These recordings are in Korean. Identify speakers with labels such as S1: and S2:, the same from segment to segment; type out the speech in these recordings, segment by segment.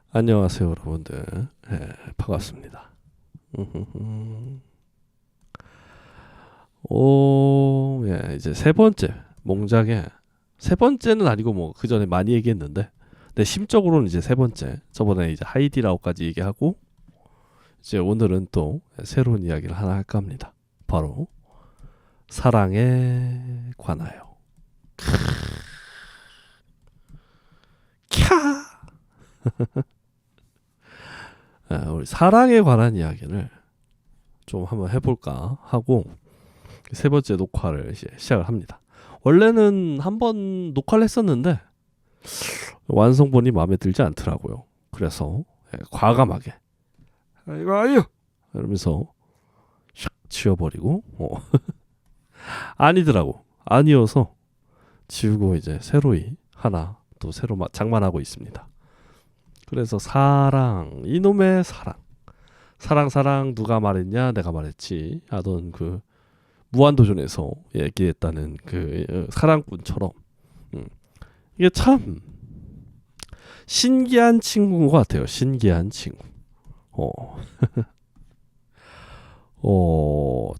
S1: 안녕하세요, 여러분들. 반갑습니다. 이제 세 번째 몽장의 세 번째는 아니고 뭐 그 전에 많이 얘기했는데, 내 심적으로는 이제 세 번째. 저번에 이제 하이디라오까지 얘기하고, 이제 오늘은 또 새로운 이야기를 하나 할까 합니다. 바로 사랑에 관하여. 캬. 우리 사랑에 관한 이야기를 좀 한번 해볼까 하고 세 번째 녹화를 이제 시작을 합니다. 원래는 한번 녹화를 했었는데 완성본이 마음에 들지 않더라고요. 그래서 과감하게 이거 아니요 이러면서 샥 지워버리고 아니더라고. 아니어서 지우고 이제 새로이 하나 또 새로 장만하고 있습니다. 그래서 사랑, 이놈의 사랑 누가 말했냐 내가 말했지 하던 그 무한도전에서 얘기했다는 그 사랑꾼처럼 이게 참 신기한 친구인 것 같아요. 신기한 친구.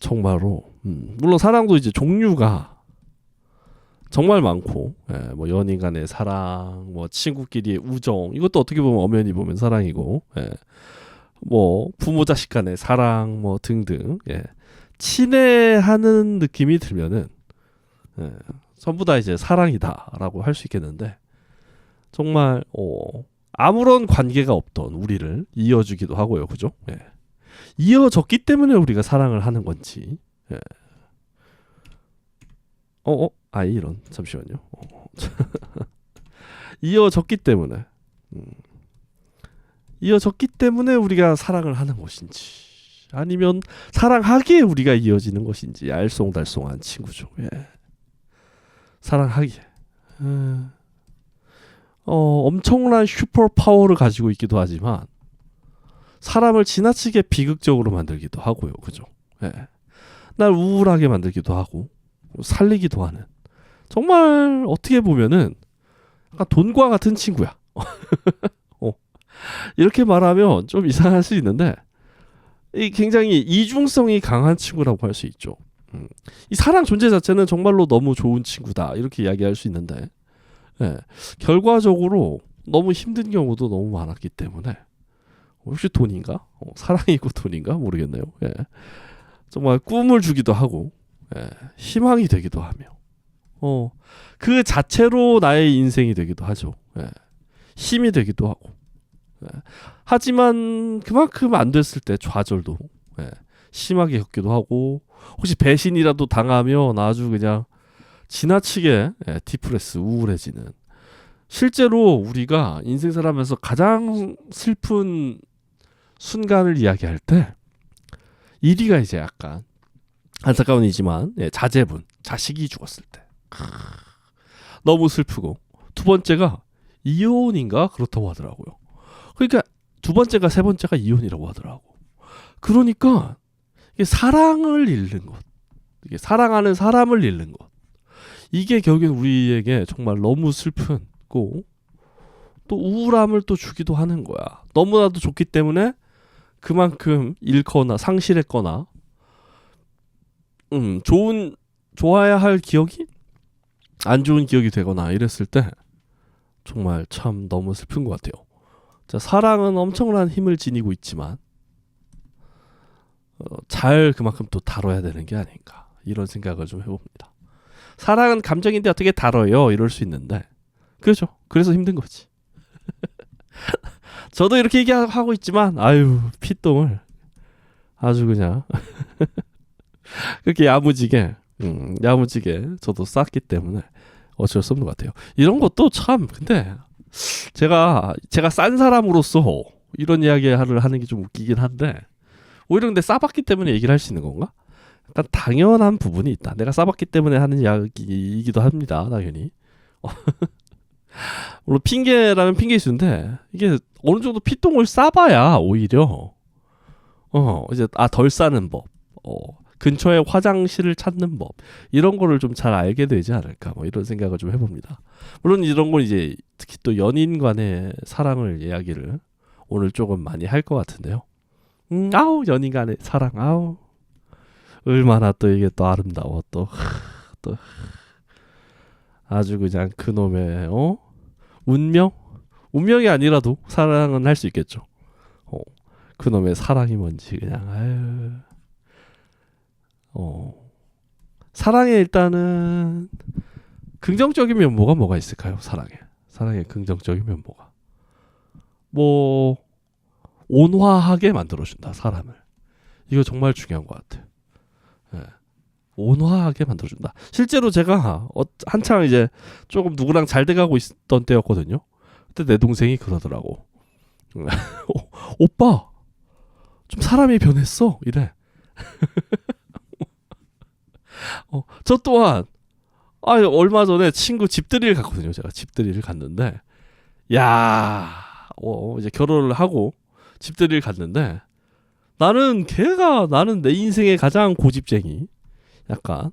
S1: 정말로 물론 사랑도 이제 종류가 정말 많고, 뭐 연인 간의 사랑, 뭐 친구끼리의 우정, 이것도 어떻게 보면 엄연히 보면 사랑이고, 뭐 부모 자식 간의 사랑, 뭐 등등, 친애하는 느낌이 들면은 전부 다 이제 사랑이다라고 할 수 있겠는데, 정말 아무런 관계가 없던 우리를 이어주기도 하고요, 그죠? 이어졌기 때문에 우리가 사랑을 하는 건지. 이런 잠시만요. 이어졌기 때문에 우리가 사랑을 하는 것인지 아니면 사랑하기에 우리가 이어지는 것인지 알쏭달쏭한 친구죠. 사랑하기에 엄청난 슈퍼 파워를 가지고 있기도 하지만 사람을 지나치게 비극적으로 만들기도 하고요, 그죠? 날 우울하게 만들기도 하고 살리기도 하는, 정말 어떻게 보면은 돈과 같은 친구야. 이렇게 말하면 좀 이상할 수 있는데 굉장히 이중성이 강한 친구라고 할 수 있죠. 이 사랑 존재 자체는 정말로 너무 좋은 친구다 이렇게 이야기할 수 있는데, 결과적으로 너무 힘든 경우도 너무 많았기 때문에 혹시 돈인가? 사랑이고 돈인가? 모르겠네요. 정말 꿈을 주기도 하고 희망이 되기도 하며 그 자체로 나의 인생이 되기도 하죠. 힘이 되기도 하고. 하지만 그만큼 안 됐을 때 좌절도 심하게 겪기도 하고, 혹시 배신이라도 당하면 아주 그냥 지나치게 디프레스, 우울해지는, 실제로 우리가 인생 살아가면서 가장 슬픈 순간을 이야기할 때 1위가 이제 약간 안타까운 이지만 자제분, 자식이 죽었을 때 너무 슬프고, 두 번째가 이혼인가 그렇다고 하더라고요. 그러니까 두 번째가 세 번째가 이혼이라고 하더라고. 그러니까 이게 사랑을 잃는 것, 이게 사랑하는 사람을 잃는 것, 이게 결국엔 우리에게 정말 너무 슬픈고 또 우울함을 또 주기도 하는 거야. 너무나도 좋기 때문에 그만큼 잃거나 상실했거나 좋아야 할 기억이 안 좋은 기억이 되거나 이랬을 때 정말 참 너무 슬픈 것 같아요. 자, 사랑은 엄청난 힘을 지니고 있지만 잘 그만큼 또 다뤄야 되는 게 아닌가, 이런 생각을 좀 해봅니다. 사랑은 감정인데 어떻게 다뤄요? 이럴 수 있는데, 그렇죠. 그래서 힘든 거지. 저도 이렇게 얘기하고 있지만 피똥을 아주 그냥 그렇게 야무지게 저도 쌌기 때문에 어쩔 수 없는 것 같아요. 이런 것도 참, 근데 제가 싼 사람으로서 이런 이야기를 하는 게 좀 웃기긴 한데, 오히려 근데 싸봤기 때문에 얘기를 할 수 있는 건가? 약간 당연한 부분이 있다. 내가 싸봤기 때문에 하는 이야기이기도 합니다, 당연히. 물론 핑계라면 핑계일 수 있는데, 이게 어느 정도 피똥을 싸봐야 오히려 이제 덜 싸는 법, 근처에 화장실을 찾는 법, 이런 거를 좀 잘 알게 되지 않을까, 뭐 이런 생각을 좀 해봅니다. 물론 이런 건 이제 특히 또 연인 간의 사랑을 이야기를 오늘 조금 많이 할 것 같은데요. 아우 연인 간의 사랑 아우 얼마나 또 이게 또 아름다워 또 아주 그냥 그놈의 운명이 아니라도 사랑은 할 수 있겠죠. 그놈의 사랑이 뭔지 그냥 사랑에 일단은 긍정적인 면모가 뭐가 있을까요? 사랑의 긍정적인 면모가 뭐 온화하게 만들어준다 사람을. 이거 정말 중요한 것 같아요. 예. 온화하게 만들어준다. 실제로 제가 한창 이제 조금 누구랑 잘 돼가고 있던 때였거든요. 그때 내 동생이 그러더라고. 오빠 좀 사람이 변했어 이래. 저 또한 얼마 전에 친구 집들이를 갔거든요. 제가 집들이를 갔는데 야 이제 결혼을 하고 집들이를 갔는데 나는 내 인생의 가장 고집쟁이 약간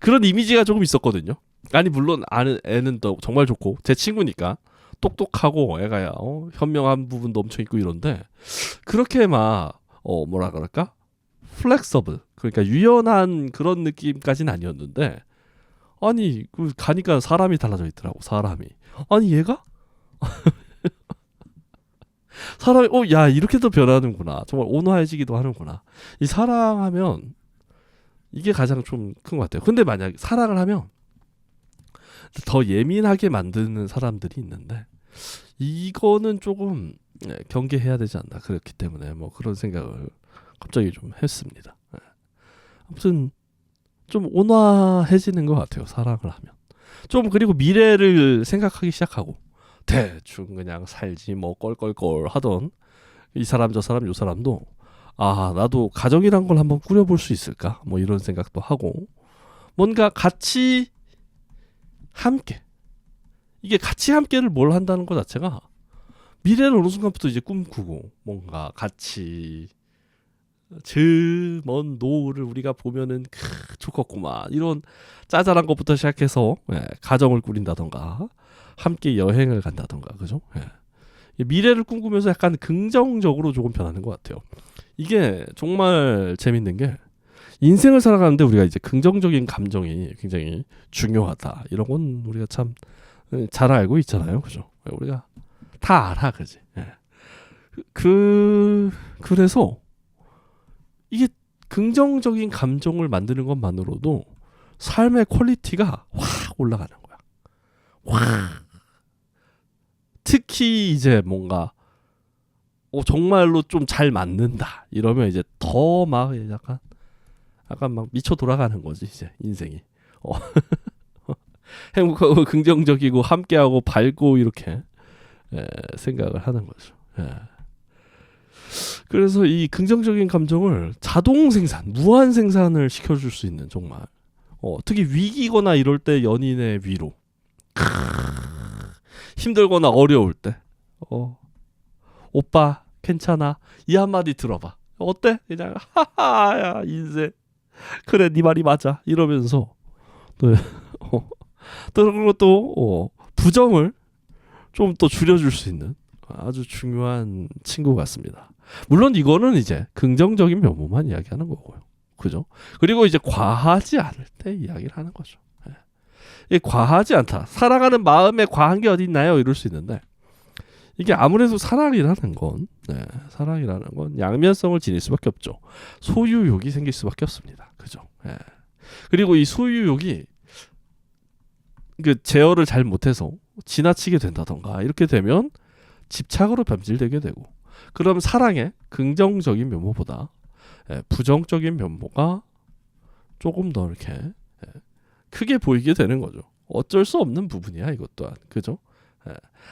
S1: 그런 이미지가 조금 있었거든요. 아니 물론 애는 또 정말 좋고 제 친구니까 똑똑하고 애가 현명한 부분도 엄청 있고 이런데 그렇게 막 뭐라 그럴까 플렉서블 그러니까 유연한 그런 느낌까지는 아니었는데 아니 가니까 사람이 달라져 있더라고. 사람이 아니 얘가 사람이 야 이렇게도 변하는구나. 정말 온화해지기도 하는구나. 이 사랑하면 이게 가장 좀 큰 것 같아요. 근데 만약 사랑을 하면 더 예민하게 만드는 사람들이 있는데 이거는 조금 경계해야 되지 않나. 그렇기 때문에 뭐 그런 생각을 갑자기 좀 했습니다. 아무튼 좀 온화해지는 것 같아요. 사랑을 하면 좀 그리고 미래를 생각하기 시작하고 대충 그냥 살지 뭐 껄껄껄 하던 이 사람 저 사람 요 사람도 나도 가정이란 걸 한번 꾸려볼 수 있을까 뭐 이런 생각도 하고 뭔가 같이 함께 이게 같이 함께를 뭘 한다는 것 자체가 미래를 어느 순간부터 이제 꿈꾸고 뭔가 같이 저 먼 노을을 우리가 보면은 좋겠구만 이런 짜잘한 것부터 시작해서 가정을 꾸린다던가 함께 여행을 간다던가 그죠? 미래를 꿈꾸면서 약간 긍정적으로 조금 변하는 것 같아요. 이게 정말 재밌는 게 인생을 살아가는데 우리가 이제 긍정적인 감정이 굉장히 중요하다. 이런 건 우리가 참 잘 알고 있잖아요. 그죠? 우리가 다 알아. 그지? 그래서 이게 긍정적인 감정을 만드는 것만으로도 삶의 퀄리티가 확 올라가는 거야. 확. 특히 이제 뭔가 정말로 좀 잘 맞는다 이러면 이제 더 막 약간 막 미쳐 돌아가는 거지 이제 인생이 행복하고 긍정적이고 함께하고 밝고 이렇게 생각을 하는 거죠. 그래서 이 긍정적인 감정을 자동 생산, 무한 생산을 시켜줄 수 있는 정말 특히 위기거나 이럴 때 연인의 위로 힘들거나 어려울 때 오빠 괜찮아 이 한마디 들어봐 어때? 그냥 하하야 인생 그래 네 말이 맞아 이러면서 또 그런 것도 부정을 좀 더 줄여줄 수 있는 아주 중요한 친구 같습니다. 물론 이거는 이제 긍정적인 면모만 이야기하는 거고요. 그죠? 그리고 이제 과하지 않을 때 이야기를 하는 거죠. 이게 과하지 않다. 사랑하는 마음에 과한 게 어디 있나요? 이럴 수 있는데 이게 아무래도 사랑이라는 건 양면성을 지닐 수밖에 없죠. 소유욕이 생길 수밖에 없습니다. 그죠? 그리고 이 소유욕이 제어를 잘 못해서 지나치게 된다던가 이렇게 되면 집착으로 변질되게 되고 그럼 사랑의 긍정적인 면모보다 부정적인 면모가 조금 더 이렇게 크게 보이게 되는 거죠. 어쩔 수 없는 부분이야 이것 또한. 그죠?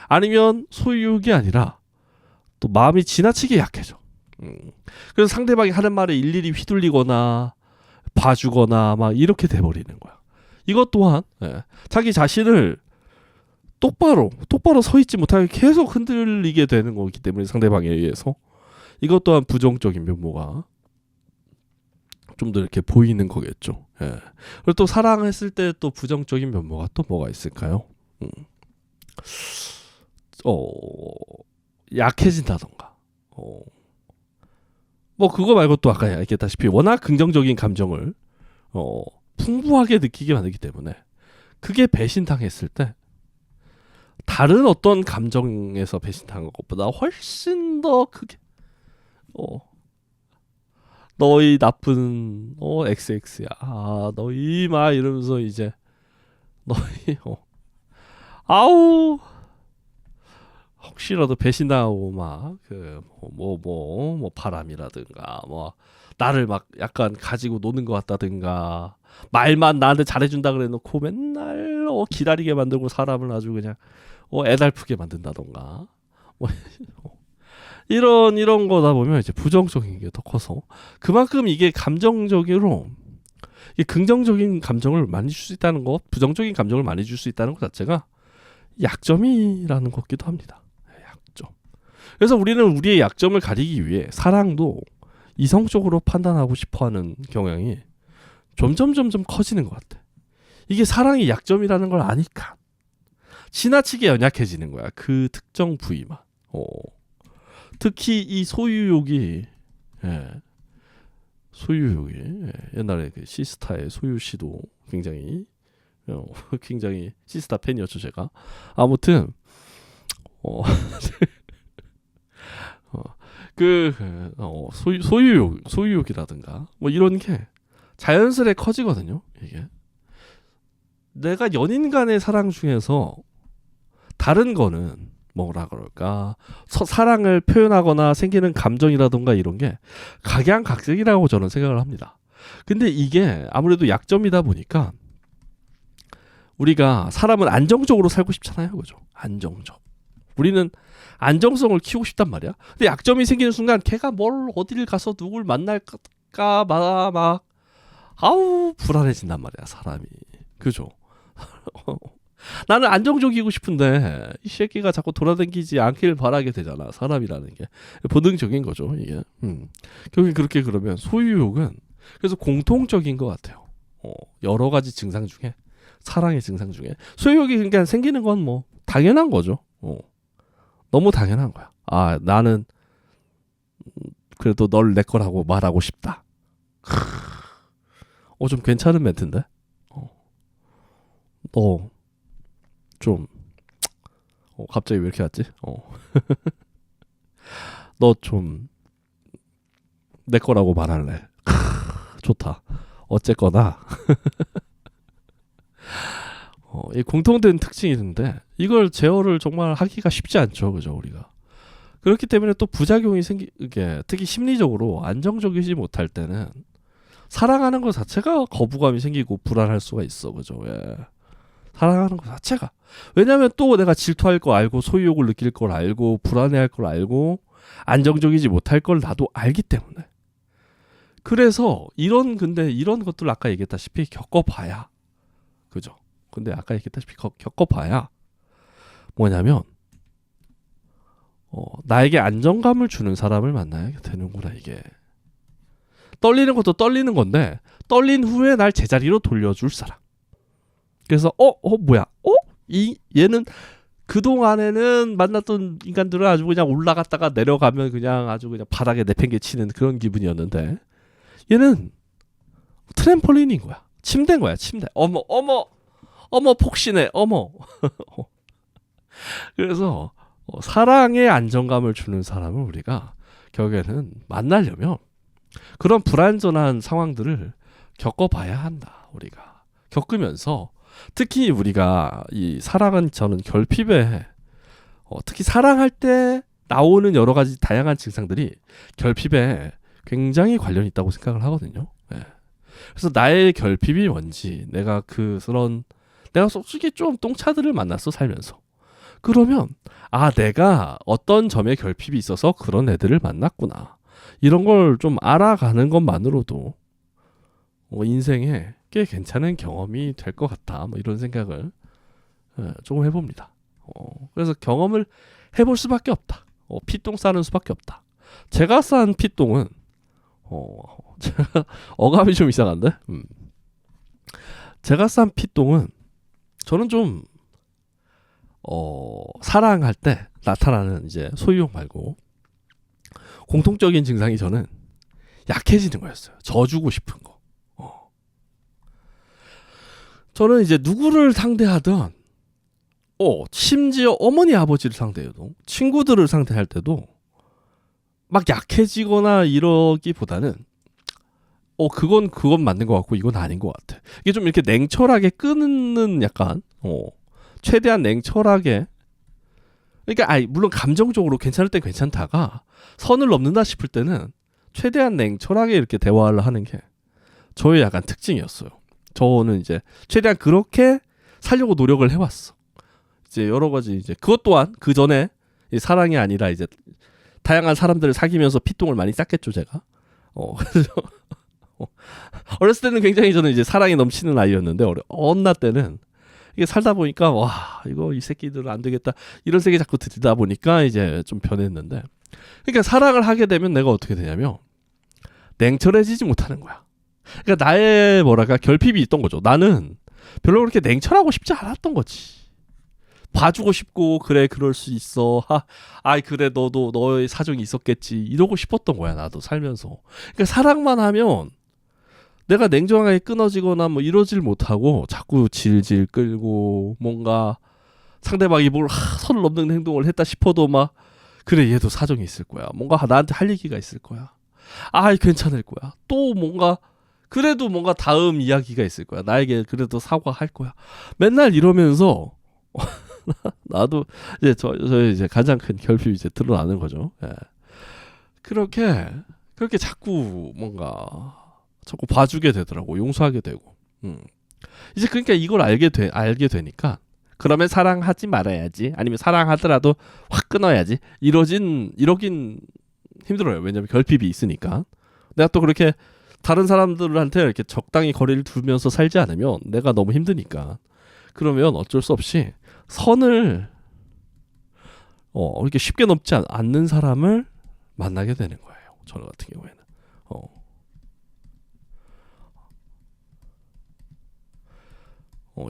S1: 아니면 소유욕이 아니라 또 마음이 지나치게 약해져. 그래서 상대방이 하는 말에 일일이 휘둘리거나 봐주거나 막 이렇게 돼버리는 거야. 이것 또한 자기 자신을 똑바로 서 있지 못하게 계속 흔들리게 되는 거기 때문에 상대방에 의해서 이것 또한 부정적인 면모가 좀 더 이렇게 보이는 거겠죠. 그리고 또 사랑했을 때 또 부정적인 면모가 또 뭐가 있을까요? 약해진다던가. 뭐 그거 말고 또 아까 얘기했다시피 워낙 긍정적인 감정을 풍부하게 느끼게 만들기 때문에 그게 배신당했을 때 다른 어떤 감정에서 배신당한 것보다 훨씬 더 크게 너희 나쁜 XX야. 너희 막 이러면서 이제 너희 아우 혹시라도 배신당하고 막 그 뭐 바람이라든가 뭐 나를 막 약간 가지고 노는 것 같다든가 말만 나한테 잘해준다 그래놓고 맨날 기다리게 만들고 사람을 아주 그냥 애달프게 만든다던가 뭐 이런 거다 보면 이제 부정적인 게 더 커서 그만큼 이게 감정적으로 이게 긍정적인 감정을 많이 줄 수 있다는 것, 부정적인 감정을 많이 줄 수 있다는 것 자체가 약점이라는 것 같기도 합니다. 약점. 그래서 우리는 우리의 약점을 가리기 위해 사랑도 이성적으로 판단하고 싶어하는 경향이 점점 커지는 것 같아. 이게 사랑이 약점이라는 걸 아니까 지나치게 연약해지는 거야. 그 특정 부위만. 특히 이 소유욕이 옛날에 그 시스타의 소유 씨도 굉장히 시스타 팬이었죠 제가. 아무튼 소유욕이라든가 뭐 이런 게 자연스레 커지거든요. 이게 내가 연인 간의 사랑 중에서 다른 거는 뭐라 그럴까 사랑을 표현하거나 생기는 감정이라든가 이런 게 각양각색이라고 저는 생각을 합니다. 근데 이게 아무래도 약점이다 보니까 우리가 사람은 안정적으로 살고 싶잖아요. 그죠? 안정적. 우리는 안정성을 키우고 싶단 말이야. 근데 약점이 생기는 순간 걔가 뭘 어디를 가서 누굴 만날까 막 아우 불안해진단 말이야. 사람이. 그죠? 나는 안정적이고 싶은데 이 새끼가 자꾸 돌아다니지 않길 바라게 되잖아. 사람이라는 게 본능적인 거죠. 이게 결국엔 그렇게 그러면 소유욕은 그래서 공통적인 것 같아요. 여러 가지 증상 중에 사랑의 증상 중에 소유욕이 그러니까 생기는 건 뭐 당연한 거죠. 너무 당연한 거야. 나는 그래도 널 내 거라고 말하고 싶다. 좀 괜찮은 멘트인데. 너 좀 갑자기 왜 이렇게 왔지? 너 좀 내 거라고 말할래. 좋다. 어쨌거나 이 공통된 특징이 있는데 이걸 제어를 정말 하기가 쉽지 않죠. 그죠? 우리가. 그렇기 때문에 또 부작용이 이게 특히 심리적으로 안정적이지 못할 때는 사랑하는 것 자체가 거부감이 생기고 불안할 수가 있어. 그죠? 예. 사랑하는 것 자체가. 왜냐면 또 내가 질투할 거 알고 소유욕을 느낄 걸 알고 불안해할 걸 알고 안정적이지 못할 걸 나도 알기 때문에. 그래서 근데 이런 것들 아까 얘기했다시피 겪어봐야. 그죠? 근데 아까 얘기했다시피 겪어봐야 뭐냐면 나에게 안정감을 주는 사람을 만나야 되는구나. 이게 떨리는 것도 떨리는 건데 떨린 후에 날 제자리로 돌려줄 사람. 그래서 뭐야? 얘는 그동안에는 만났던 인간들은 아주 그냥 올라갔다가 내려가면 그냥 아주 그냥 바닥에 내팽개치는 그런 기분이었는데 얘는 트램폴린인 거야. 침대인 거야. 침대. 어머 폭신해. 어머. 그래서 사랑의 안정감을 주는 사람을 우리가 결국에는 만나려면 그런 불안전한 상황들을 겪어봐야 한다. 우리가 겪으면서 특히 우리가 이 사랑은 저는 결핍에 특히 사랑할 때 나오는 여러 가지 다양한 증상들이 결핍에 굉장히 관련이 있다고 생각을 하거든요. 네. 그래서 나의 결핍이 뭔지 내가 솔직히 좀 똥차들을 만났어 살면서 그러면 내가 어떤 점에 결핍이 있어서 그런 애들을 만났구나 이런 걸 좀 알아가는 것만으로도 인생에 꽤 괜찮은 경험이 될 것 같다. 뭐 이런 생각을 조금 해봅니다. 그래서 경험을 해볼 수밖에 없다. 피똥 싸는 수밖에 없다. 제가 싼 피똥은 어감이 좀 이상한데? 제가 싼 피똥은 저는 좀 사랑할 때 나타나는 이제 소유욕 말고 공통적인 증상이 저는 약해지는 거였어요. 져주고 싶은 거. 저는 이제 누구를 상대하든 심지어 어머니 아버지를 상대해도 친구들을 상대할 때도 막 약해지거나 이러기보다는 그건 맞는 것 같고 이건 아닌 것 같아. 이게 좀 이렇게 냉철하게 끊는 약간 최대한 냉철하게, 그러니까 물론 감정적으로 괜찮을 땐 괜찮다가 선을 넘는다 싶을 때는 최대한 냉철하게 이렇게 대화를 하는 게 저의 약간 특징이었어요. 저는 이제 최대한 그렇게 살려고 노력을 해왔어. 이제 여러 가지 이제 그것 또한 그 전에 사랑이 아니라 이제 다양한 사람들을 사귀면서 피똥을 많이 쌌겠죠 제가. 그래서 어렸을 때는 굉장히 저는 이제 사랑이 넘치는 아이였는데 어느 때는 이게 살다 보니까 와 이거 이 새끼들은 안 되겠다 이런 생각이 자꾸 들다 보니까 이제 좀 변했는데, 그러니까 사랑을 하게 되면 내가 어떻게 되냐면 냉철해지지 못하는 거야. 그러니까 나의 결핍이 있던 거죠. 나는 별로 그렇게 냉철하고 싶지 않았던 거지. 봐주고 싶고 그래 그럴 수 있어. 그래 너도 너의 사정이 있었겠지 이러고 싶었던 거야 나도 살면서. 그러니까 사랑만 하면 내가 냉정하게 끊어지거나 뭐 이러질 못하고 자꾸 질질 끌고 뭔가 상대방이 뭘 선을 넘는 행동을 했다 싶어도 막 그래 얘도 사정이 있을 거야. 뭔가 나한테 할 얘기가 있을 거야. 괜찮을 거야. 또 그래도 뭔가 다음 이야기가 있을 거야. 나에게 그래도 사과할 거야. 맨날 이러면서 나도 이제 저 이제 가장 큰 결핍이 이제 드러나는 거죠. 예. 그렇게 자꾸 자꾸 봐주게 되더라고. 용서하게 되고. 이제 그러니까 이걸 알게 되니까 그러면 사랑하지 말아야지. 아니면 사랑하더라도 확 끊어야지. 이러긴 힘들어요. 왜냐면 결핍이 있으니까. 내가 또 그렇게 다른 사람들한테 이렇게 적당히 거리를 두면서 살지 않으면 내가 너무 힘드니까. 그러면 어쩔 수 없이 선을 이렇게 쉽게 넘지 않는 사람을 만나게 되는 거예요. 저는 같은 경우에는.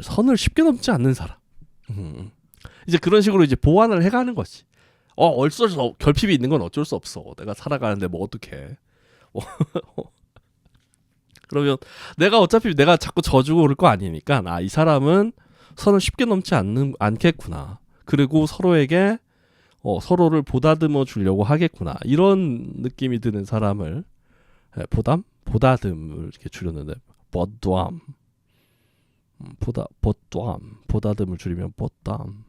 S1: 선을 쉽게 넘지 않는 사람. 이제 그런 식으로 이제 보완을 해가는 거지. 어쩔 수 없어. 결핍이 있는 건 어쩔 수 없어. 내가 살아가는데 뭐 어떡해. 그러면 어차피 내가 자꾸 져주고 그럴 거 아니니까 이 사람은 선을 쉽게 넘지 않겠구나. 그리고 서로에게 서로를 보다듬어 주려고 하겠구나. 이런 느낌이 드는 사람을 보다듬을 이렇게 줄였는데 보담. 보다듬을 줄이면 보담.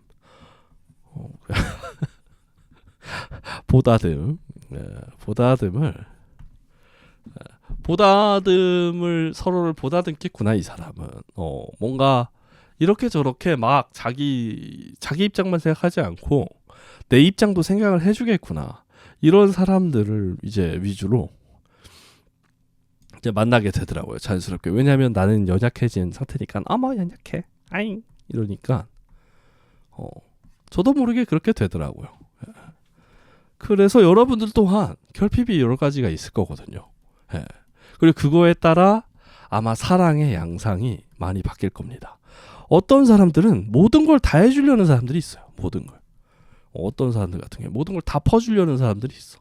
S1: 보다듬을 서로를 보다듬겠구나. 이 사람은 뭔가 이렇게 저렇게 막 자기 입장만 생각하지 않고 내 입장도 생각을 해주겠구나. 이런 사람들을 이제 위주로 이제 만나게 되더라고요. 자연스럽게. 왜냐하면 나는 연약해진 상태니까 연약해. 아잉 이러니까 저도 모르게 그렇게 되더라고요. 그래서 여러분들 또한 결핍이 여러 가지가 있을 거거든요. 그리고 그거에 따라 아마 사랑의 양상이 많이 바뀔 겁니다. 어떤 사람들은 모든 걸 다 해주려는 사람들이 있어요. 모든 걸. 어떤 사람들 같은 경우에 모든 걸 다 퍼주려는 사람들이 있어.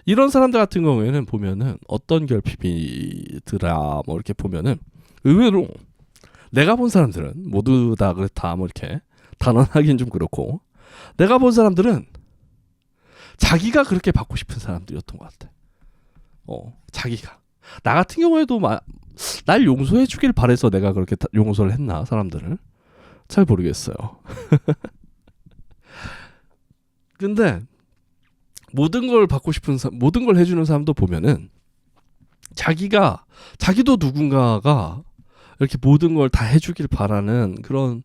S1: 이런 사람들 같은 경우에는 보면은 어떤 결핍이더라 뭐 이렇게 보면은 의외로 내가 본 사람들은 모두 다 그렇다 뭐 이렇게 단언하기는 좀 그렇고, 내가 본 사람들은 자기가 그렇게 받고 싶은 사람들이었던 것 같아. 자기가. 나 같은 경우에도 날 용서해 주길 바래서 내가 그렇게 용서를 했나 사람들을 잘 모르겠어요. 근데 모든 걸 받고 싶은 모든 걸 해주는 사람도 보면은 자기도 누군가가 이렇게 모든 걸 다 해주길 바라는 그런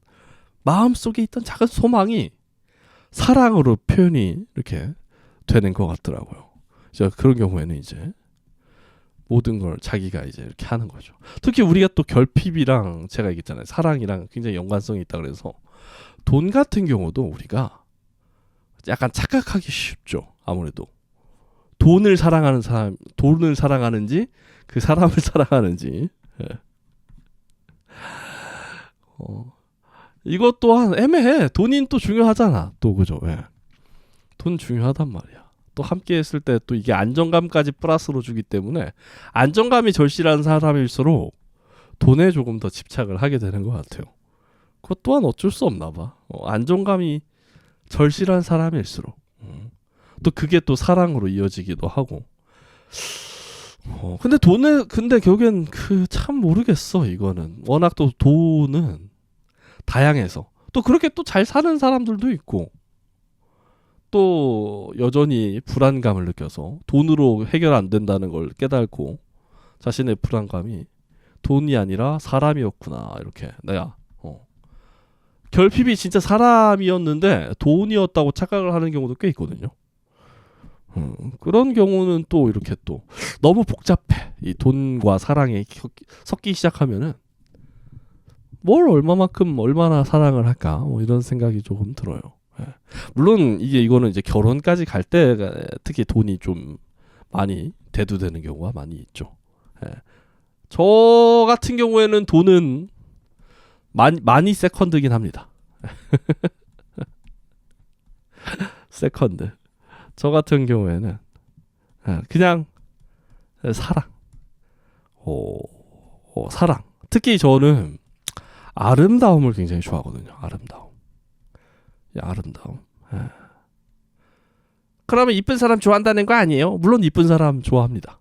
S1: 마음속에 있던 작은 소망이 사랑으로 표현이 이렇게 되는 것 같더라고요. 그런 경우에는 이제 모든 걸 자기가 이제 이렇게 하는 거죠. 특히 우리가 또 결핍이랑 제가 얘기했잖아요. 사랑이랑 굉장히 연관성이 있다 그래서 돈 같은 경우도 우리가 약간 착각하기 쉽죠. 아무래도 돈을 사랑하는 사람, 돈을 사랑하는지 그 사람을 사랑하는지. 이것 또한 애매해. 돈이 또 중요하잖아. 또 그죠? 예. 돈 중요하단 말이야. 또 함께 했을 때 또 이게 안정감까지 플러스로 주기 때문에 안정감이 절실한 사람일수록 돈에 조금 더 집착을 하게 되는 것 같아요. 그것 또한 어쩔 수 없나 봐. 안정감이 절실한 사람일수록 또 그게 또 사랑으로 이어지기도 하고. 근데 결국엔 참 모르겠어. 이거는 워낙 또 돈은 다양해서 또 그렇게 또 잘 사는 사람들도 있고 또 여전히 불안감을 느껴서 돈으로 해결 안 된다는 걸 깨닫고 자신의 불안감이 돈이 아니라 사람이었구나 이렇게 내가 결핍이 진짜 사람이었는데 돈이었다고 착각을 하는 경우도 꽤 있거든요. 그런 경우는 또 이렇게 또 너무 복잡해. 이 돈과 사랑이 섞기 시작하면은 뭘 얼마만큼 얼마나 사랑을 할까 뭐 이런 생각이 조금 들어요. 예. 물론 이거는 이제 결혼까지 갈 때 특히 돈이 좀 많이 대두되는 경우가 많이 있죠. 예. 저 같은 경우에는 돈은 많이 세컨드긴 합니다. 세컨드. 저 같은 경우에는 그냥 사랑. 사랑. 특히 저는 아름다움을 굉장히 좋아하거든요. 아름다움. 그러면 이쁜 사람 좋아한다는 거 아니에요? 물론 이쁜 사람 좋아합니다.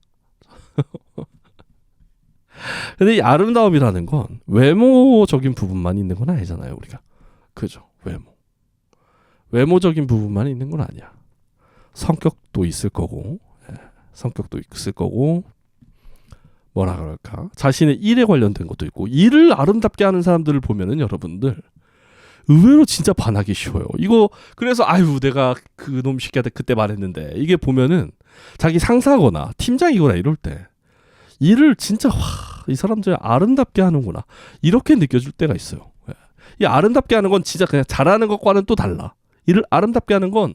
S1: 근데 이 아름다움이라는 건 외모적인 부분만 있는 건 아니잖아요, 우리가. 그죠? 외모적인 부분만 있는 건 아니야. 성격도 있을 거고, 뭐라 그럴까? 자신의 일에 관련된 것도 있고, 일을 아름답게 하는 사람들을 보면은 여러분들 의외로 진짜 반하기 쉬워요. 이거 그래서 내가 그놈 새끼한테 그때 말했는데 이게 보면은 자기 상사거나 팀장이거나 이럴 때 일을 진짜 이 사람들 아름답게 하는구나 이렇게 느껴질 때가 있어요. 이 아름답게 하는 건 진짜 그냥 잘하는 것과는 또 달라. 일을 아름답게 하는 건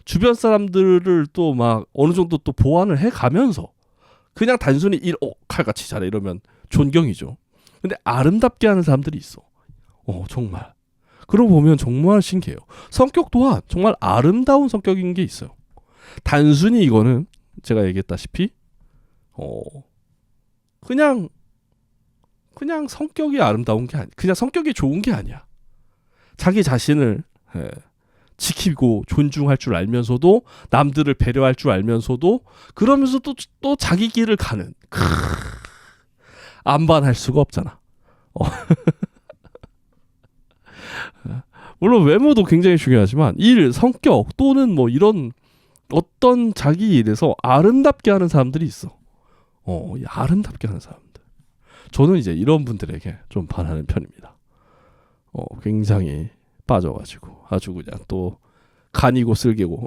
S1: 주변 사람들을 또 막 어느 정도 또 보완을 해가면서 그냥 단순히 칼같이 잘해 이러면 존경이죠. 근데 아름답게 하는 사람들이 있어. 정말. 그러고 보면 정말 신기해요. 성격 또한 정말 아름다운 성격인 게 있어요. 단순히 이거는 제가 얘기했다시피 그냥 성격이 아름다운 게 아니야. 그냥 성격이 좋은 게 아니야. 자기 자신을 지키고 존중할 줄 알면서도 남들을 배려할 줄 알면서도 그러면서 또 자기 길을 가는 안 반할 수가 없잖아. 물론 외모도 굉장히 중요하지만 일, 성격 또는 뭐 이런 어떤 자기 일에서 아름답게 하는 사람들이 있어. 아름답게 하는 사람들. 저는 이제 이런 분들에게 좀 반하는 편입니다. 굉장히 빠져가지고 아주 그냥 또 간이고 쓸개고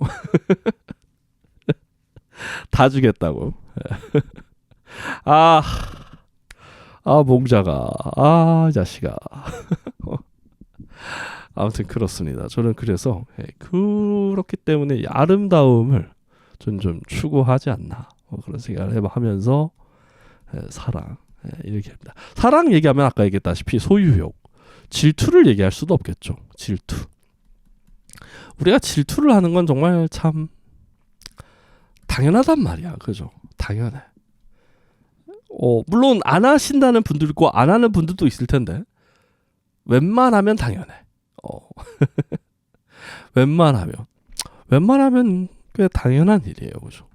S1: 다 주겠다고. 몽자가 이 자식아. 아무튼 그렇습니다. 저는 그래서 그렇기 때문에 이 아름다움을 좀 추구하지 않나 그런 생각을 하면서 사랑 이렇게 합니다. 사랑 얘기하면 아까 얘기했다시피 소유욕, 질투를 얘기할 수도 없겠죠. 질투. 우리가 질투를 하는 건 정말 참 당연하단 말이야. 그죠? 당연해. 물론 안 하신다는 분도 있고 안 하는 분들도 있을 텐데 웬만하면 당연해. 웬만하면 꽤 당연한 일이에요. 그죠?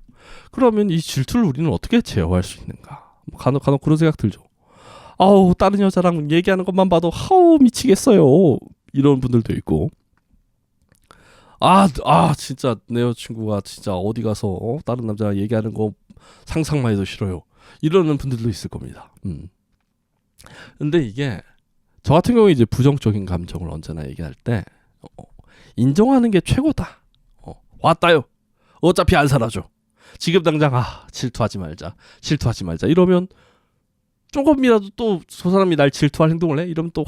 S1: 그러면 이 질투를 우리는 어떻게 제어할 수 있는가? 간혹 그런 생각 들죠. 다른 여자랑 얘기하는 것만 봐도 미치겠어요. 이런 분들도 있고. 진짜 내 여자친구가 진짜 어디 가서 다른 남자랑 얘기하는 거 상상만 해도 싫어요. 이러는 분들도 있을 겁니다. 근데 이게 저 같은 경우에 이제 부정적인 감정을 언제나 얘기할 때 인정하는 게 최고다. 왔다요. 어차피 안 사라져. 지금 당장 질투하지 말자 이러면 조금이라도 또 저 사람이 날 질투할 행동을 해 이러면 또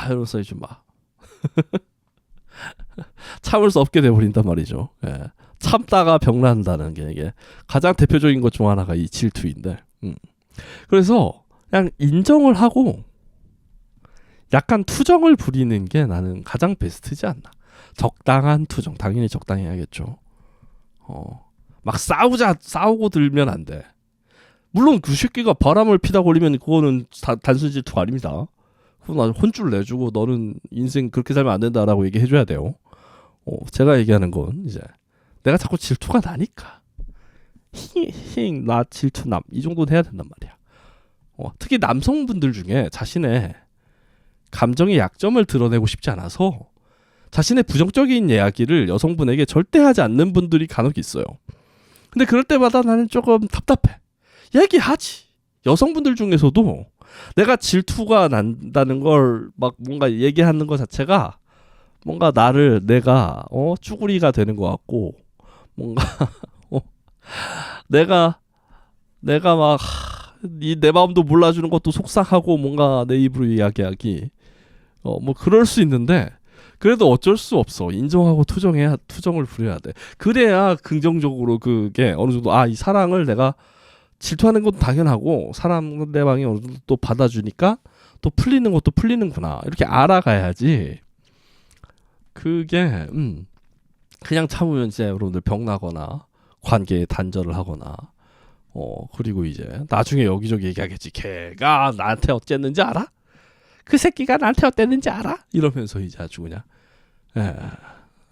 S1: 이러면서 이제 막 참을 수 없게 돼버린단 말이죠. 참다가 병난다는 게 이게 가장 대표적인 것 중 하나가 이 질투인데 그래서 그냥 인정을 하고 약간 투정을 부리는 게 나는 가장 베스트지 않나. 적당한 투정. 당연히 적당해야겠죠. 막 싸우고 들면 안 돼. 물론 그 새끼가 바람을 피다 걸리면 그거는 단순 질투가 아닙니다. 그건 혼쭐 내주고 너는 인생 그렇게 살면 안 된다라고 얘기해줘야 돼요. 제가 얘기하는 건 이제 내가 자꾸 질투가 나니까 나 질투남 이 정도는 해야 된단 말이야. 특히 남성분들 중에 자신의 감정의 약점을 드러내고 싶지 않아서 자신의 부정적인 이야기를 여성분에게 절대 하지 않는 분들이 간혹 있어요. 근데 그럴 때마다 나는 조금 답답해. 얘기하지. 여성분들 중에서도 내가 질투가 난다는 걸 막 뭔가 얘기하는 것 자체가 뭔가 내가 쭈구리가 되는 것 같고 뭔가 내가 막 내 마음도 몰라주는 것도 속상하고 뭔가 내 입으로 이야기하기 뭐 그럴 수 있는데 그래도 어쩔 수 없어. 인정하고 투정을 부려야 돼. 그래야 긍정적으로 그게 어느 정도 이 사랑을 내가 질투하는 것도 당연하고 상대방이 어느 정도 또 받아주니까 또 풀리는 것도 풀리는구나 이렇게 알아가야지. 그게 그냥 참으면 이제 여러분들 병나거나 관계에 단절을 하거나 그리고 이제 나중에 여기저기 얘기하겠지. 걔가 나한테 어쨌는지 알아? 그 새끼가 나한테 어땠는지 알아? 이러면서 이제 아주 그냥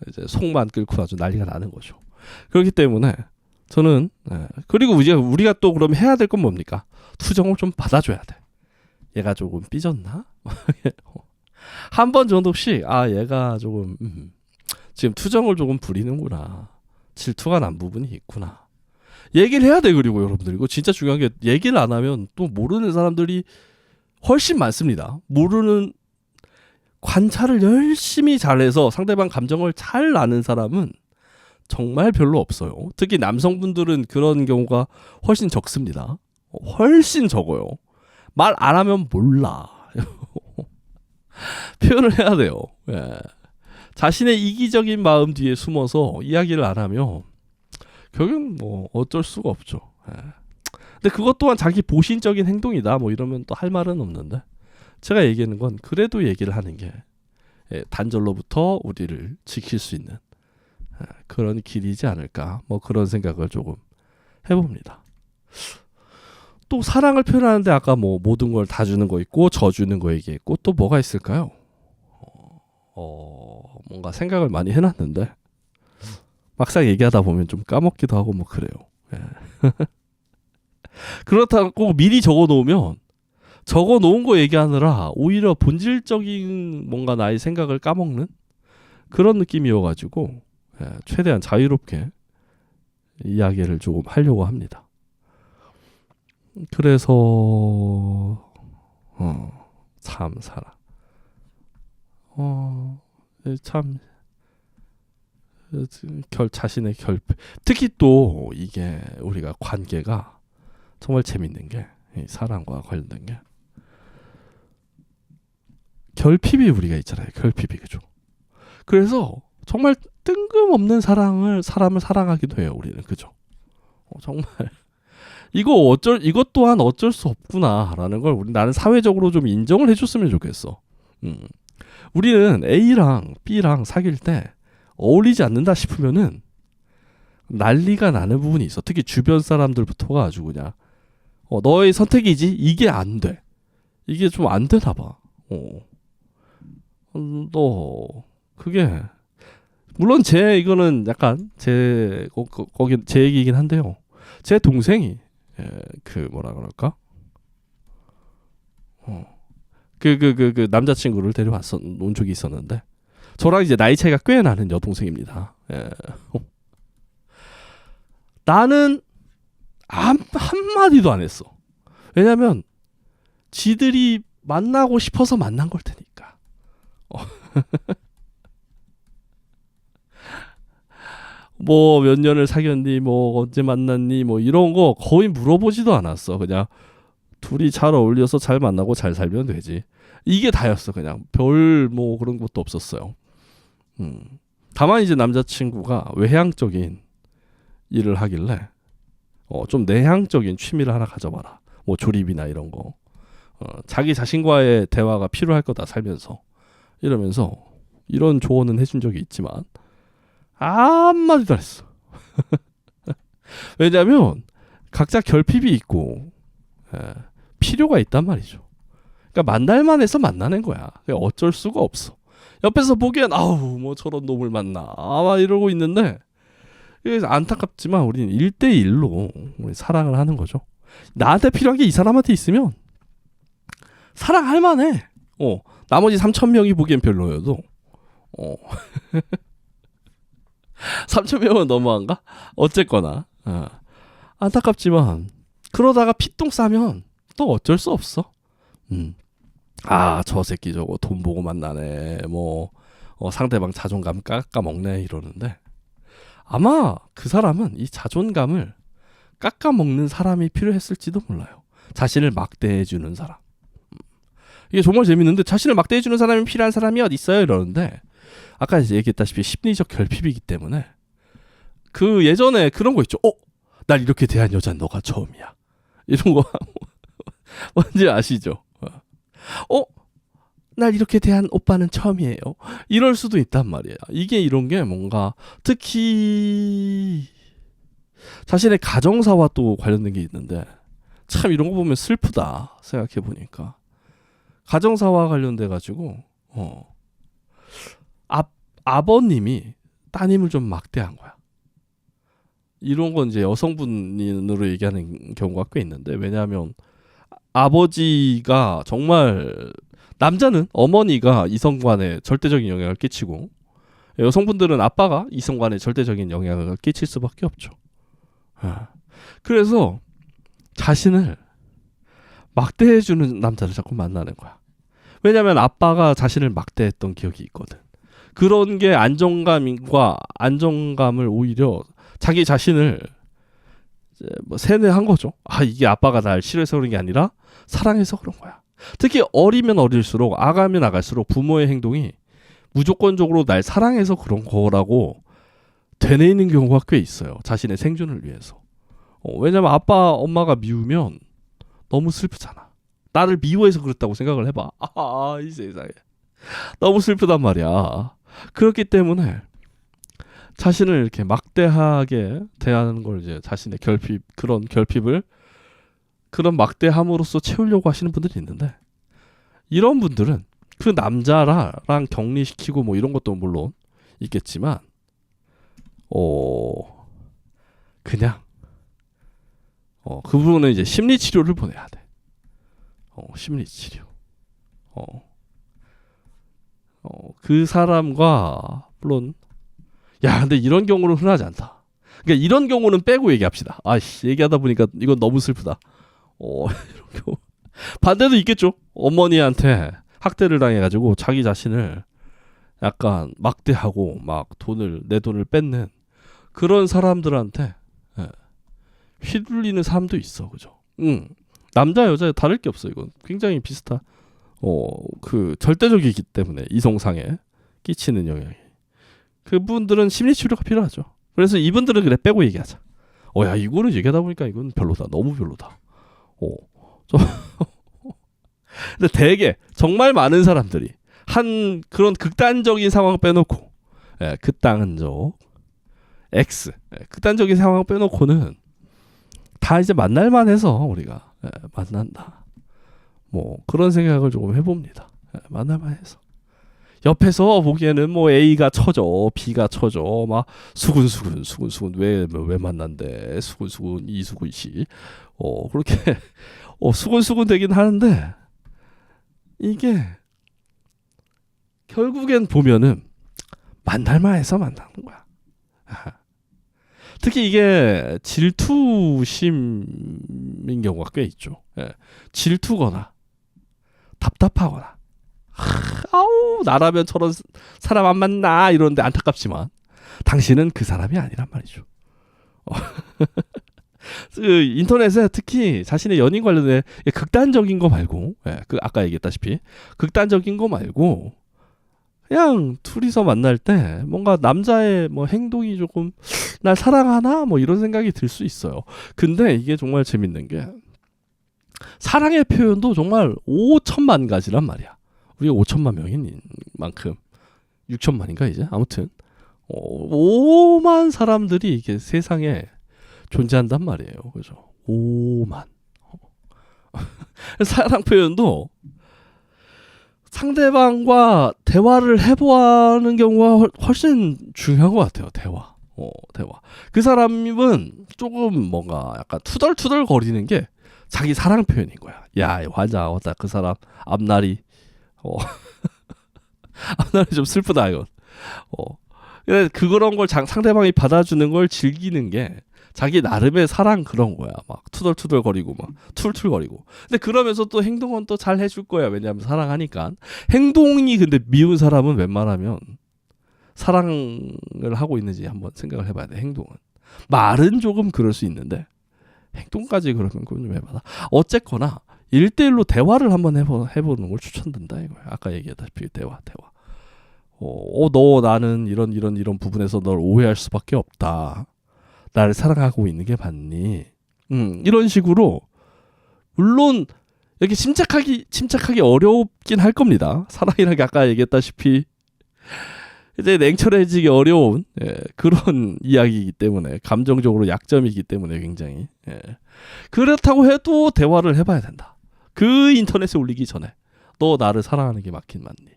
S1: 이제 속만 끓고 아주 난리가 나는 거죠. 그렇기 때문에 저는 그리고 이제 우리가 또 그럼 해야 될 건 뭡니까? 투정을 좀 받아줘야 돼. 얘가 조금 삐졌나? 한 번 정도씩 얘가 조금 지금 투정을 조금 부리는구나. 질투가 난 부분이 있구나. 얘기를 해야 돼. 그리고 여러분들 이거 진짜 중요한 게 얘기를 안 하면 또 모르는 사람들이 훨씬 많습니다. 모르는 관찰을 열심히 잘해서 상대방 감정을 잘 아는 사람은 정말 별로 없어요. 특히 남성분들은 그런 경우가 훨씬 적습니다. 훨씬 적어요. 말 안 하면 몰라. 표현을 해야 돼요. 자신의 이기적인 마음 뒤에 숨어서 이야기를 안 하면 결국은 뭐 어쩔 수가 없죠. 근데 그것 또한 자기 보신적인 행동이다 뭐 이러면 또 할 말은 없는데 제가 얘기하는 건 그래도 얘기를 하는 게 단절로부터 우리를 지킬 수 있는 그런 길이지 않을까 뭐 그런 생각을 조금 해봅니다. 또 사랑을 표현하는데 아까 뭐 모든 걸 다 주는 거 있고 져주는 거 얘기했고 또 뭐가 있을까요? 뭔가 생각을 많이 해놨는데 막상 얘기하다 보면 좀 까먹기도 하고 뭐 그래요. 그렇다고 미리 적어놓으면 적어놓은 거 얘기하느라 오히려 본질적인 뭔가 나의 생각을 까먹는 그런 느낌이어가지고 최대한 자유롭게 이야기를 조금 하려고 합니다. 그래서 참 사랑 참 자신의 결핍 특히 또 이게 우리가 관계가 정말 재밌는 게 이 사랑과 관련된 게 결핍이 우리가 있잖아요. 결핍이 그죠. 그래서 정말 뜬금없는 사람을 사랑하기도 해요. 우리는 그죠. 정말 이것 또한 어쩔 수 없구나라는 걸 나는 사회적으로 좀 인정을 해줬으면 좋겠어. 우리는 A랑 B랑 사귈 때 어울리지 않는다 싶으면은 난리가 나는 부분이 있어. 특히 주변 사람들부터가 아주 그냥 너의 선택이지 이게 안 돼. 이게 좀 안 되나 봐. 너 그게 물론 이거는 약간 거기 제 얘기이긴 한데요. 제 동생이 그 뭐라 그럴까? 그 남자친구를 데려온 적이 있었는데 저랑 이제 나이 차이가 꽤 나는 여동생입니다. 나는 한마디도 안 했어. 왜냐면 지들이 만나고 싶어서 만난 걸 테니까. 뭐 몇 년을 사귀었니 뭐 언제 만났니 뭐 이런 거 거의 물어보지도 않았어. 그냥 둘이 잘 어울려서 잘 만나고 잘 살면 되지. 이게 다였어. 그냥 별 뭐 그런 것도 없었어요. 다만 이제 남자친구가 외향적인 일을 하길래 좀 내향적인 취미를 하나 가져봐라. 뭐 조립이나 이런 거. 자기 자신과의 대화가 필요할 거다 살면서 이러면서 이런 조언은 해준 적이 있지만 한마디도 안 했어. 왜냐하면 각자 결핍이 있고 필요가 있단 말이죠. 그러니까 만날만 해서 만나는 거야. 어쩔 수가 없어. 옆에서 보기엔 아우 뭐 저런 놈을 만나 막 이러고 있는데 그래서 안타깝지만 우리는 1대1로 사랑을 하는 거죠. 나한테 필요한 게 이 사람한테 있으면 사랑할 만해. 나머지 3,000명이 보기엔 별로여도 3,000명은 너무한가? 어쨌거나 안타깝지만 그러다가 피똥 싸면 또 어쩔 수 없어. 저 새끼 저거 돈 보고 만나네. 뭐 상대방 자존감 깎아먹네 이러는데 아마 그 사람은 이 자존감을 깎아먹는 사람이 필요했을지도 몰라요. 자신을 막대해주는 사람. 이게 정말 재밌는데 자신을 막대해주는 사람이 필요한 사람이 어디 있어요? 이러는데 아까 이제 얘기했다시피 심리적 결핍이기 때문에 그 예전에 그런 거 있죠. 날 이렇게 대한 여자는 너가 처음이야. 이런 거 뭔지 아시죠? 날 이렇게 대한 오빠는 처음이에요. 이럴 수도 있단 말이에요. 이게 이런 게 뭔가 특히 자신의 가정사와 또 관련된 게 있는데 참 이런 거 보면 슬프다 생각해 보니까 가정사와 관련돼 가지고 아버님이 따님을 좀 막대한 거야. 이런 건 이제 여성분으로 얘기하는 경우가 꽤 있는데 왜냐하면 아버지가 정말 남자는 어머니가 이성관에 절대적인 영향을 끼치고 여성분들은 아빠가 이성관에 절대적인 영향을 끼칠 수밖에 없죠. 그래서 자신을 막대해주는 남자를 자꾸 만나는 거야. 왜냐하면 아빠가 자신을 막대했던 기억이 있거든. 그런 게 안정감을 오히려 자기 자신을 뭐 세뇌한 거죠. 이게 아빠가 날 싫어해서 그런 게 아니라 사랑해서 그런 거야. 특히 어리면 어릴수록 아가면 아갈수록 부모의 행동이 무조건적으로 날 사랑해서 그런 거라고 되뇌이는 경우가 꽤 있어요. 자신의 생존을 위해서. 왜냐면 아빠 엄마가 미우면 너무 슬프잖아. 나를 미워해서 그랬다고 생각을 해봐. 이 세상에 너무 슬프단 말이야. 그렇기 때문에 자신을 이렇게 막대하게 대하는 걸 이제 자신의 그런 결핍을 그런 막대함으로써 채우려고 하시는 분들이 있는데 이런 분들은 그 남자랑 격리시키고 뭐 이런 것도 물론 있겠지만 그냥 그 부분은 이제 심리 치료를 보내야 돼. 심리 치료. 그 사람과 물론 근데 이런 경우는 흔하지 않다. 그러니까 이런 경우는 빼고 얘기합시다. 얘기하다 보니까 이건 너무 슬프다. 이런 경우 반대도 있겠죠. 어머니한테 학대를 당해가지고 자기 자신을 약간 막대하고 막 내 돈을 뺏는 그런 사람들한테 휘둘리는 사람도 있어, 그죠? 남자 여자 다를 게 없어. 이건 굉장히 비슷한 그 절대적이기 때문에 이성상에 끼치는 영향이. 그분들은 심리 치료가 필요하죠. 그래서 이분들은 그래 빼고 얘기하자. 이거는 얘기하다 보니까 이건 별로다. 너무 별로다. 근데 되게 정말 많은 사람들이 한 그런 극단적인 상황 빼놓고 극단적 X 극단적인 상황 빼놓고는 다 이제 만날만 해서 우리가 만난다. 뭐 그런 생각을 조금 해봅니다. 만날만 해서. 옆에서 보기에는 뭐 A가 쳐져, B가 쳐져, 막 수근수근 왜 만난대, 수근수근 이수근 씨, 그렇게 수근수근 되긴 하는데 이게 결국엔 보면은 만날만 해서 만나는 거야. 특히 이게 질투심인 경우가 꽤 있죠. 질투거나 답답하거나 나라면 저런 사람 안 만나 이러는데 안타깝지만 당신은 그 사람이 아니란 말이죠. 그 인터넷에 특히 자신의 연인 관련해 극단적인 거 말고 그 아까 얘기했다시피 극단적인 거 말고 그냥 둘이서 만날 때 뭔가 남자의 뭐 행동이 조금 날 사랑하나 뭐 이런 생각이 들 수 있어요. 근데 이게 정말 재밌는 게 사랑의 표현도 정말 5천만 가지란 말이야. 우리가 5천만 명인 만큼 6천만인가 이제 아무튼 5만 사람들이 이게 세상에 존재한단 말이에요. 그죠? 5만. 사랑 표현도 상대방과 대화를 해보는 경우가 훨씬 중요한 것 같아요. 대화. 대화. 그 사람은 조금 뭔가 약간 투덜투덜 거리는 게 자기 사랑 표현인 거야. 야, 환장 왔다. 그 사람 앞날이 앞날이 좀 슬프다 이건. 그런 걸 상대방이 받아주는 걸 즐기는 게 자기 나름의 사랑 그런 거야. 막 투덜투덜 거리고 막 툴툴 거리고. 근데 그러면서 또 행동은 또 잘 해줄 거야. 왜냐하면 사랑하니까. 행동이 근데 미운 사람은 웬만하면 사랑을 하고 있는지 한번 생각을 해봐야 돼. 행동은. 말은 조금 그럴 수 있는데 행동까지 그러면 그건 좀 해봐라. 어쨌거나 1대1로 대화를 한번 해보는 걸 추천드린다 이거야. 아까 얘기했다시피 대화. 너 나는 이런 부분에서 널 오해할 수밖에 없다. 나를 사랑하고 있는 게 맞니? 이런 식으로 물론 이렇게 침착하기 어렵긴 할 겁니다. 사랑이라는 게 아까 얘기했다시피 이제 냉철해지기 어려운 그런 이야기이기 때문에 감정적으로 약점이기 때문에 굉장히 그렇다고 해도 대화를 해봐야 된다. 그 인터넷에 올리기 전에 너 나를 사랑하는 게 맞긴 맞니?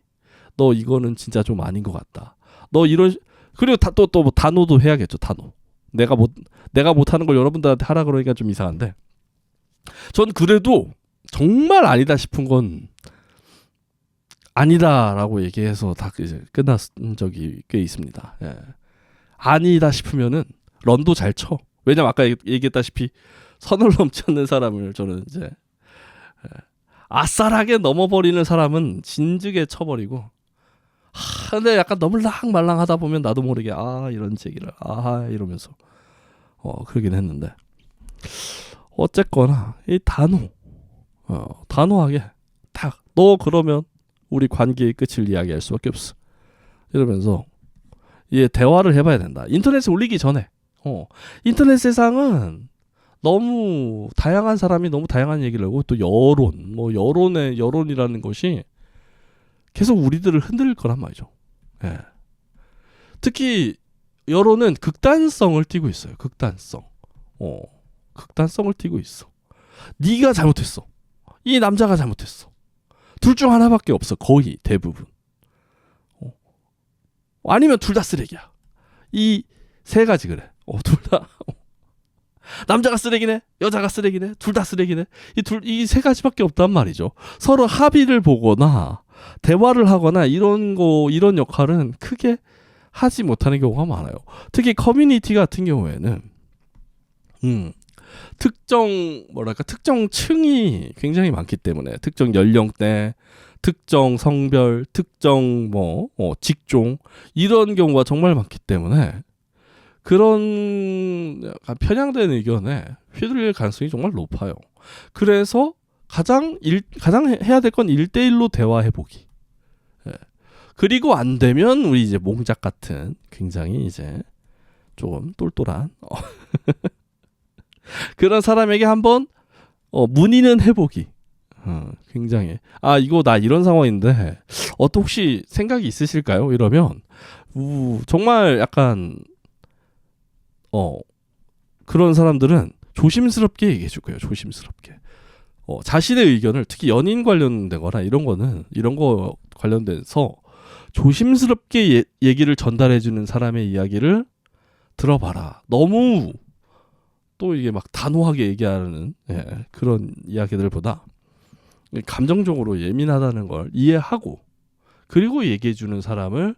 S1: 너 이거는 진짜 좀 아닌 것 같다. 너 이런 그리고 또 뭐 단호도 해야겠죠. 단호. 내가 못하는 걸 여러분들한테 하라 그러니까 좀 이상한데 전 그래도 정말 아니다 싶은 건 아니다라고 얘기해서 다 이제 끝난 적이 꽤 있습니다. 아니다 싶으면은 런도 잘 쳐. 왜냐면 아까 얘기했다시피 선을 넘지 않는 사람을 저는 이제 아싸하게 넘어버리는 사람은 진즉에 쳐버리고 근데 약간 너물랑말랑하다 보면 나도 모르게 이런 얘기를 이러면서 그러긴 했는데 어쨌거나 이 단호하게 딱 너 그러면 우리 관계의 끝을 이야기할 수밖에 없어 이러면서 대화를 해봐야 된다. 인터넷에 올리기 전에 인터넷 세상은 너무 다양한 사람이 너무 다양한 얘기를 하고 또 여론이라는 것이 계속 우리들을 흔들 거란 말이죠. 특히 여론은 극단성을 띠고 있어요. 극단성을 띠고 있어. 네가 잘못했어. 이 남자가 잘못했어. 둘 중 하나밖에 없어. 거의 대부분. 아니면 둘 다 쓰레기야. 이 세 가지 그래. 둘 다. 남자가 쓰레기네, 여자가 쓰레기네, 둘 다 쓰레기네. 이 세 가지밖에 없단 말이죠. 서로 합의를 보거나 대화를 하거나 이런 역할은 크게 하지 못하는 경우가 많아요. 특히 커뮤니티 같은 경우에는 특정 층이 굉장히 많기 때문에 특정 연령대, 특정 성별, 특정 직종 이런 경우가 정말 많기 때문에 그런 약간 편향된 의견에 휘둘릴 가능성이 정말 높아요. 그래서 가장 해야 될 건 1대1로 대화해보기. 그리고 안 되면 우리 이제 몽작 같은 굉장히 이제 조금 똘똘한 그런 사람에게 한번 문의는 해보기. 굉장히 이거 나 이런 상황인데 혹시 생각이 있으실까요? 이러면 정말 약간 그런 사람들은 조심스럽게 얘기해 줄 거예요. 조심스럽게. 자신의 의견을 특히 연인 관련되거나 이런 거 관련돼서 조심스럽게 얘기를 전달해 주는 사람의 이야기를 들어봐라. 너무 또 이게 막 단호하게 얘기하는 그런 이야기들보다 감정적으로 예민하다는 걸 이해하고 그리고 얘기해 주는 사람과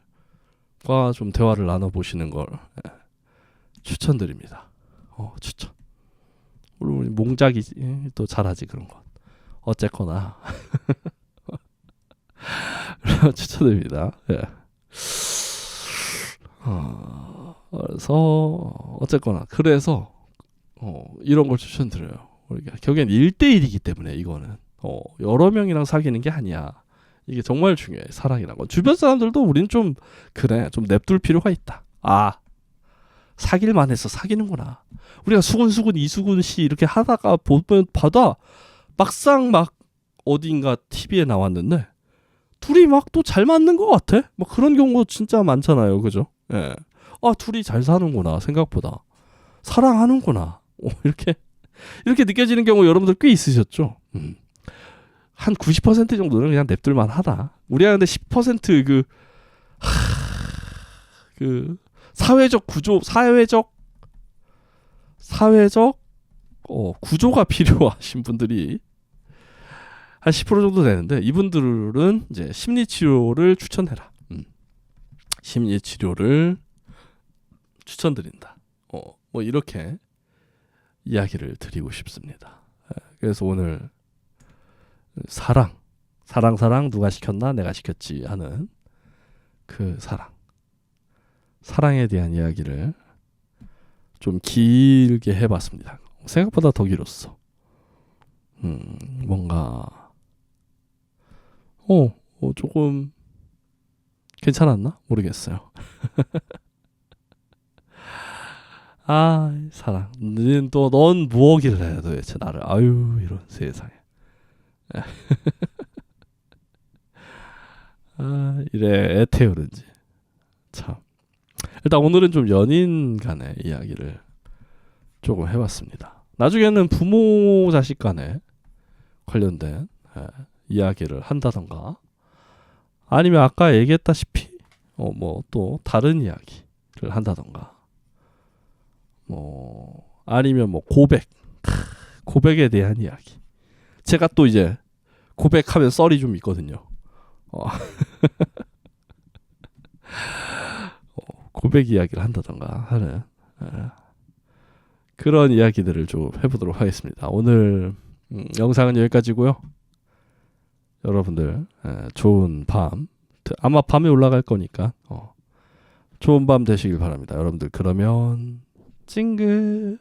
S1: 좀 대화를 나눠보시는 걸 추천드립니다. 추천. 우리 몽작이 또 잘하지 그런 건. 어쨌거나 추천드립니다. 그래서 이런 걸 추천드려요. 우리가 결국엔 1대1이기 때문에 이거는 여러 명이랑 사귀는 게 아니야. 이게 정말 중요해. 사랑이란 건. 주변 사람들도 우린 좀 냅둘 필요가 있다. 사귈만 해서 사귀는구나. 우리가 수근수근 이수근 씨 이렇게 하다가 보면 막상 막 어딘가 TV에 나왔는데 둘이 막 또 잘 맞는 것 같아. 뭐 그런 경우 진짜 많잖아요, 그죠? 예. 아 둘이 잘 사는구나 생각보다 사랑하는구나. 이렇게 느껴지는 경우 여러분들 꽤 있으셨죠? 한 90% 정도는 그냥 냅둘만 하다. 우리가 근데 10% 그 사회적 구조, 사회적 구조가 필요하신 분들이 한 10% 정도 되는데 이분들은 이제 심리 치료를 추천해라. 심리 치료를 추천드린다. 뭐 이렇게 이야기를 드리고 싶습니다. 그래서 오늘 사랑 누가 시켰나 내가 시켰지 하는 그 사랑에 대한 이야기를 좀 길게 해봤습니다. 생각보다 더 길었어. 뭔가 조금 괜찮았나? 모르겠어요. 아 사랑 넌 무엇이를 해 도대체 나를 아유 이런 세상에 아 이래 애태우는지 참. 일단 오늘은 좀 연인 간의 이야기를 조금 해봤습니다. 나중에는 부모 자식 간에 관련된 이야기를 한다던가 아니면 아까 얘기했다시피 뭐 또 다른 이야기를 한다던가 뭐 아니면 뭐 고백에 대한 이야기. 제가 또 이제 고백하면 썰이 좀 있거든요. 고백 이야기를 한다던가 하는 그런 이야기들을 좀 해보도록 하겠습니다. 오늘 영상은 여기까지고요. 여러분들 좋은 밤, 아마 밤에 올라갈 거니까 좋은 밤 되시길 바랍니다. 여러분들 그러면 찡긋.